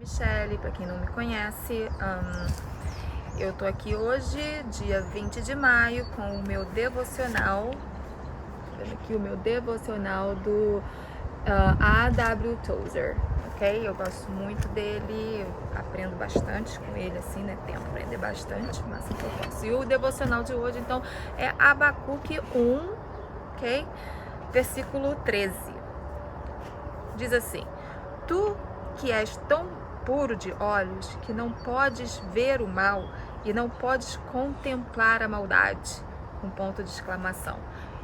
Michele, para quem não me conhece, eu tô aqui hoje, dia 20 de maio, com o meu devocional, vendo aqui o meu devocional do A.W. Tozer, ok? Eu gosto muito dele, eu aprendo bastante com ele, assim, né? Tento aprender bastante, mas assim que eu posso. E o devocional de hoje, então, é Abacuque 1, ok? Versículo 13. Diz assim: Tu que és tão puro de olhos que não podes ver o mal e não podes contemplar a maldade, um ponto de exclamação.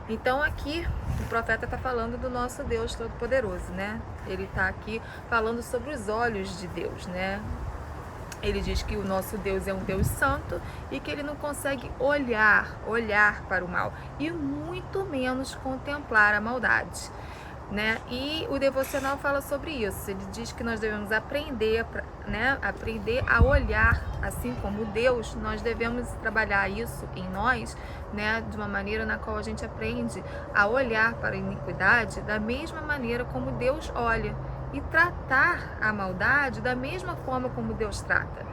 Então aqui o profeta está falando do nosso Deus Todo-Poderoso, né? Ele está aqui falando sobre os olhos de Deus, né? Ele diz que o nosso Deus é um Deus santo e que ele não consegue olhar para o mal e muito menos contemplar a maldade, né? E o devocional fala sobre isso. Ele diz que nós devemos aprender, né? Aprender a olhar, assim como Deus. Nós devemos trabalhar isso em nós, né? De uma maneira na qual a gente aprende a olhar para a iniquidade da mesma maneira como Deus olha e tratar a maldade da mesma forma como Deus trata.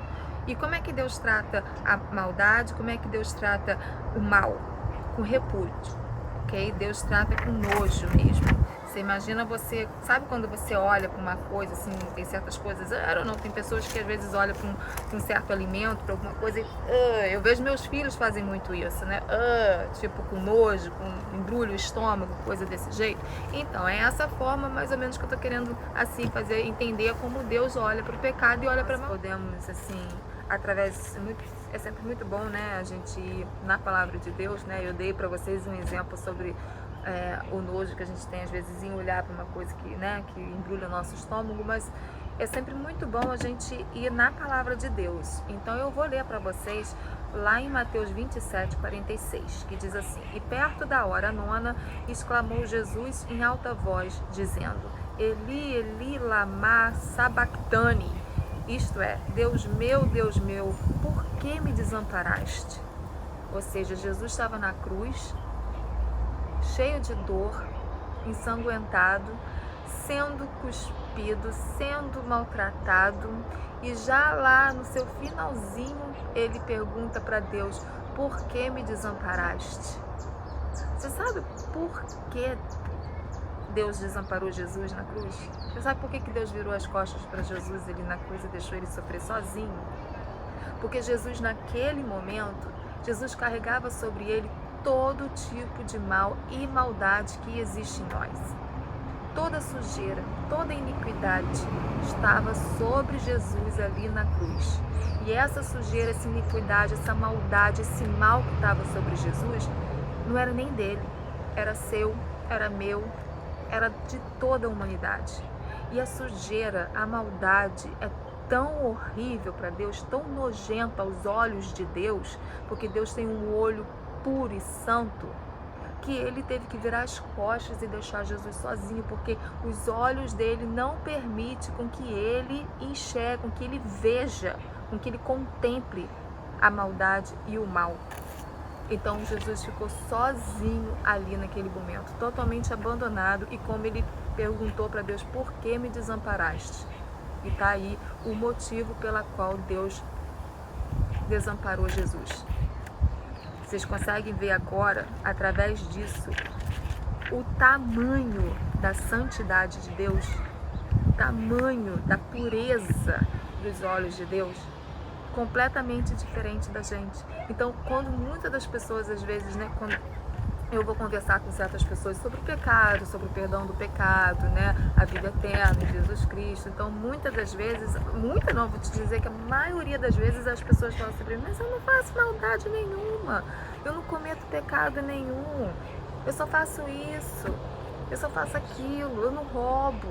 E como é que Deus trata a maldade? Como é que Deus trata o mal? Com repúdio, ok? Deus trata com nojo mesmo. Você imagina você, sabe quando você olha para uma coisa, assim, tem certas coisas, ou não, tem pessoas que às vezes olham para um certo alimento, para alguma coisa e eu vejo meus filhos fazem muito isso, né? Tipo com nojo, com embrulho o estômago, coisa desse jeito. Então, é essa forma mais ou menos que eu tô querendo, assim, fazer entender como Deus olha para o pecado e olha para nós. Podemos, assim, através, é sempre muito bom, né, a gente ir na palavra de Deus, né? Eu dei para vocês um exemplo sobre o nojo que a gente tem às vezes em olhar para uma coisa que, né, que embrulha o nosso estômago, mas é sempre muito bom a gente ir na palavra de Deus. Então eu vou ler para vocês lá em Mateus 27:46, que diz assim: E perto da hora nona, exclamou Jesus em alta voz, dizendo: Eli, Eli, lama sabactani. Isto é, Deus meu, por que me desamparaste? Ou seja, Jesus estava na cruz, cheio de dor, ensanguentado, sendo cuspido, sendo maltratado, e já lá no seu finalzinho ele pergunta para Deus: por que me desamparaste? Você sabe por que Deus desamparou Jesus na cruz? Você sabe por que Deus virou as costas para Jesus ali na cruz e deixou ele sofrer sozinho? Porque Jesus, naquele momento, Jesus carregava sobre ele todo tipo de mal e maldade que existe em nós. Toda sujeira, toda iniquidade estava sobre Jesus ali na cruz. E essa sujeira, essa iniquidade, essa maldade, esse mal que estava sobre Jesus, não era nem dele, era seu, era meu, era de toda a humanidade. E a sujeira, a maldade é tão horrível para Deus, tão nojento aos olhos de Deus, porque Deus tem um olho puro e santo, que ele teve que virar as costas e deixar Jesus sozinho, porque os olhos dele não permitem com que ele enxergue, com que ele veja, com que ele contemple a maldade e o mal. Então Jesus ficou sozinho ali naquele momento, totalmente abandonado, e como ele perguntou para Deus: por que me desamparaste? E está aí o motivo pela qual Deus desamparou Jesus. Vocês conseguem ver agora, através disso, o tamanho da santidade de Deus, o tamanho da pureza dos olhos de Deus, completamente diferente da gente. Então, quando muitas das pessoas, às vezes, né, quando eu vou conversar com certas pessoas sobre o pecado, sobre o perdão do pecado, né, a vida eterna em Jesus Cristo. Então, muitas das vezes, não, vou te dizer que a maioria das vezes as pessoas falam sobre mim: mas eu não faço maldade nenhuma, eu não cometo pecado nenhum, eu só faço isso, eu só faço aquilo, eu não roubo,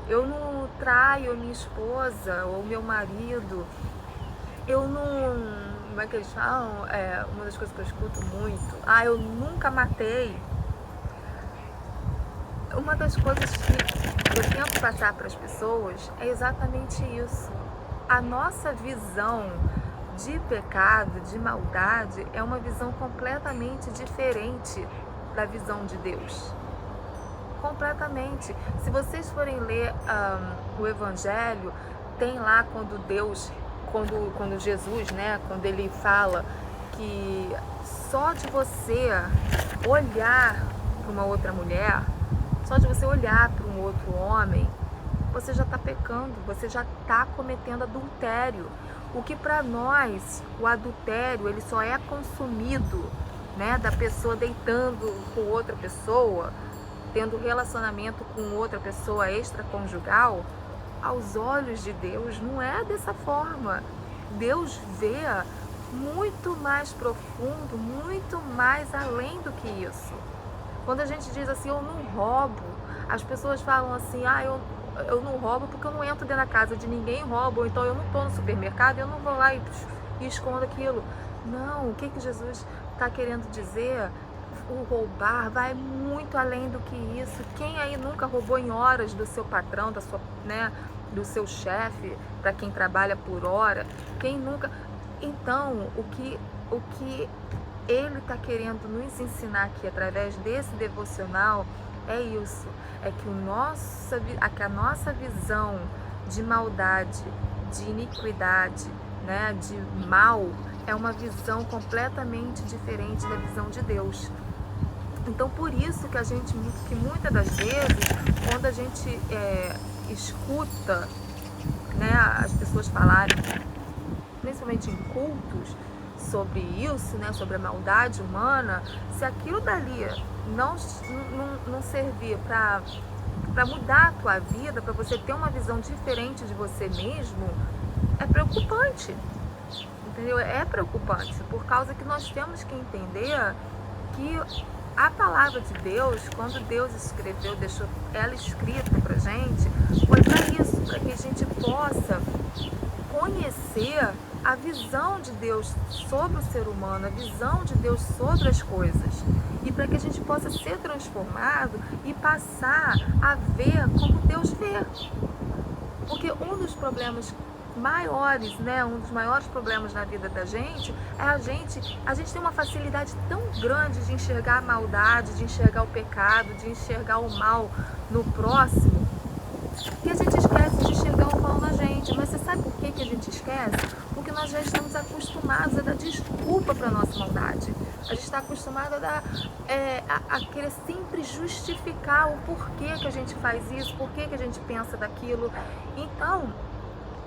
eu não traio minha esposa ou meu marido, eu não... Como é que eles falam? Uma das coisas que eu escuto muito: eu nunca matei. Uma das coisas que eu tento passar para as pessoas é exatamente isso. A nossa visão de pecado, de maldade, é uma visão completamente diferente da visão de Deus. Completamente. Se vocês forem ler o Evangelho, tem lá quando Jesus, né, quando ele fala que só de você olhar para uma outra mulher, só de você olhar para um outro homem, você já está pecando, você já está cometendo adultério. O que para nós, o adultério, ele só é consumido, né, da pessoa deitando com outra pessoa, tendo relacionamento com outra pessoa extraconjugal. Aos olhos de Deus não é dessa forma. Deus vê muito mais profundo, muito mais além do que isso. Quando a gente diz assim, eu não roubo, as pessoas falam assim, eu não roubo porque eu não entro dentro da casa de ninguém e roubo, ou então eu não estou no supermercado, eu não vou lá e escondo aquilo. Não, o que Jesus está querendo dizer? O roubar vai muito além do que isso. Quem aí nunca roubou em horas do seu patrão, do seu chefe, para quem trabalha por hora? Quem nunca? Então, o que ele está querendo nos ensinar aqui através desse devocional é isso, é que a nossa visão de maldade, de iniquidade, né, de mal, é uma visão completamente diferente da visão de Deus. Então, por isso que muitas das vezes, quando a gente escuta, né, as pessoas falarem, principalmente em cultos, sobre isso, né, sobre a maldade humana, se aquilo dali não servir para mudar a tua vida, para você ter uma visão diferente de você mesmo, é preocupante, entendeu? É preocupante, por causa que nós temos que entender que a palavra de Deus, quando Deus escreveu, deixou ela escrita pra gente, foi para isso, para que a gente possa conhecer a visão de Deus sobre o ser humano, a visão de Deus sobre as coisas, e para que a gente possa ser transformado e passar a ver como Deus vê. Porque um dos problemas maiores, né, um dos maiores problemas na vida da gente é a gente tem uma facilidade tão grande de enxergar a maldade, de enxergar o pecado, de enxergar o mal no próximo, que a gente esquece de enxergar o mal na gente. Mas você sabe por que a gente esquece? Porque nós já estamos acostumados a dar desculpa para a nossa maldade. A gente está acostumado a querer sempre justificar o porquê que a gente faz isso, porquê que a gente pensa daquilo. Então,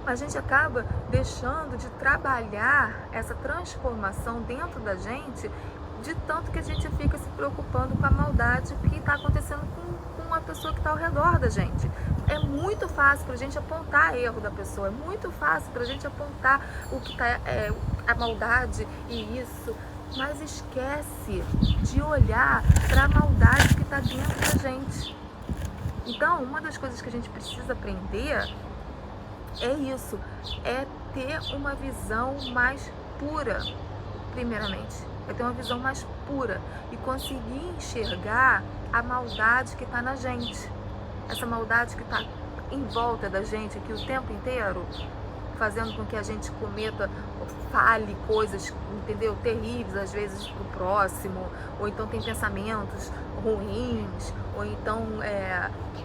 a gente acaba deixando de trabalhar essa transformação dentro da gente, de tanto que a gente fica se preocupando com a maldade que está acontecendo com a pessoa que está ao redor da gente. É muito fácil para a gente apontar erro da pessoa, é muito fácil para a gente apontar o que está a maldade e isso, mas esquece de olhar para a maldade que está dentro da gente. Então, uma das coisas que a gente precisa aprender é isso, é ter uma visão mais pura, primeiramente. É ter uma visão mais pura e conseguir enxergar a maldade que está na gente. Essa maldade que está em volta da gente aqui o tempo inteiro, fazendo com que a gente fale coisas, entendeu, terríveis às vezes pro próximo, ou então tem pensamentos ruins, ou então,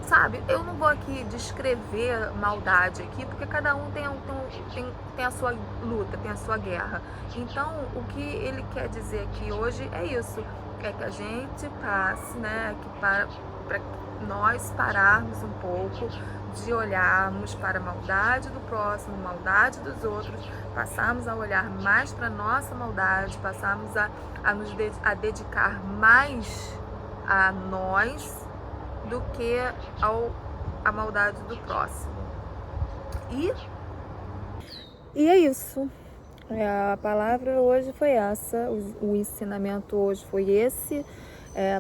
sabe, eu não vou aqui descrever maldade aqui, porque cada um tem a sua luta, tem a sua guerra. Então, o que ele quer dizer aqui hoje é isso, é que a gente passe, né, para nós pararmos um pouco de olharmos para a maldade do próximo, maldade dos outros, passarmos a olhar mais para a nossa maldade, passarmos a dedicar mais a nós do que a maldade do próximo. E é isso. A palavra hoje foi essa, o ensinamento hoje foi esse.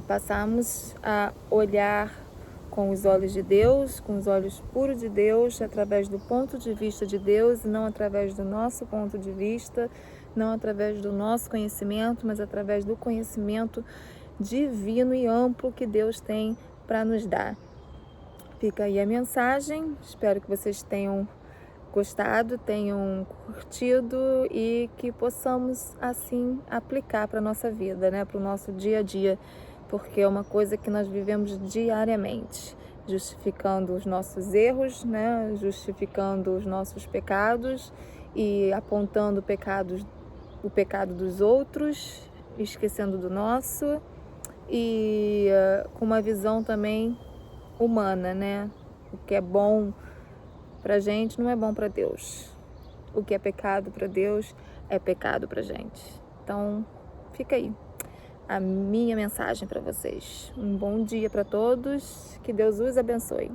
Passamos a olhar com os olhos de Deus, com os olhos puros de Deus, através do ponto de vista de Deus, não através do nosso ponto de vista, não através do nosso conhecimento, mas através do conhecimento divino e amplo que Deus tem para nos dar. Fica aí a mensagem, espero que vocês tenham gostado, tenham curtido e que possamos assim aplicar para a nossa vida, né, para o nosso dia a dia, porque é uma coisa que nós vivemos diariamente. justificando os nossos erros, né? Justificando os nossos pecados e apontando o pecado dos outros, esquecendo do nosso e com uma visão também humana, né? O que é bom pra gente não é bom pra Deus. O que é pecado pra Deus é pecado pra gente. Então, fica aí a minha mensagem para vocês. Um bom dia para todos, que Deus os abençoe.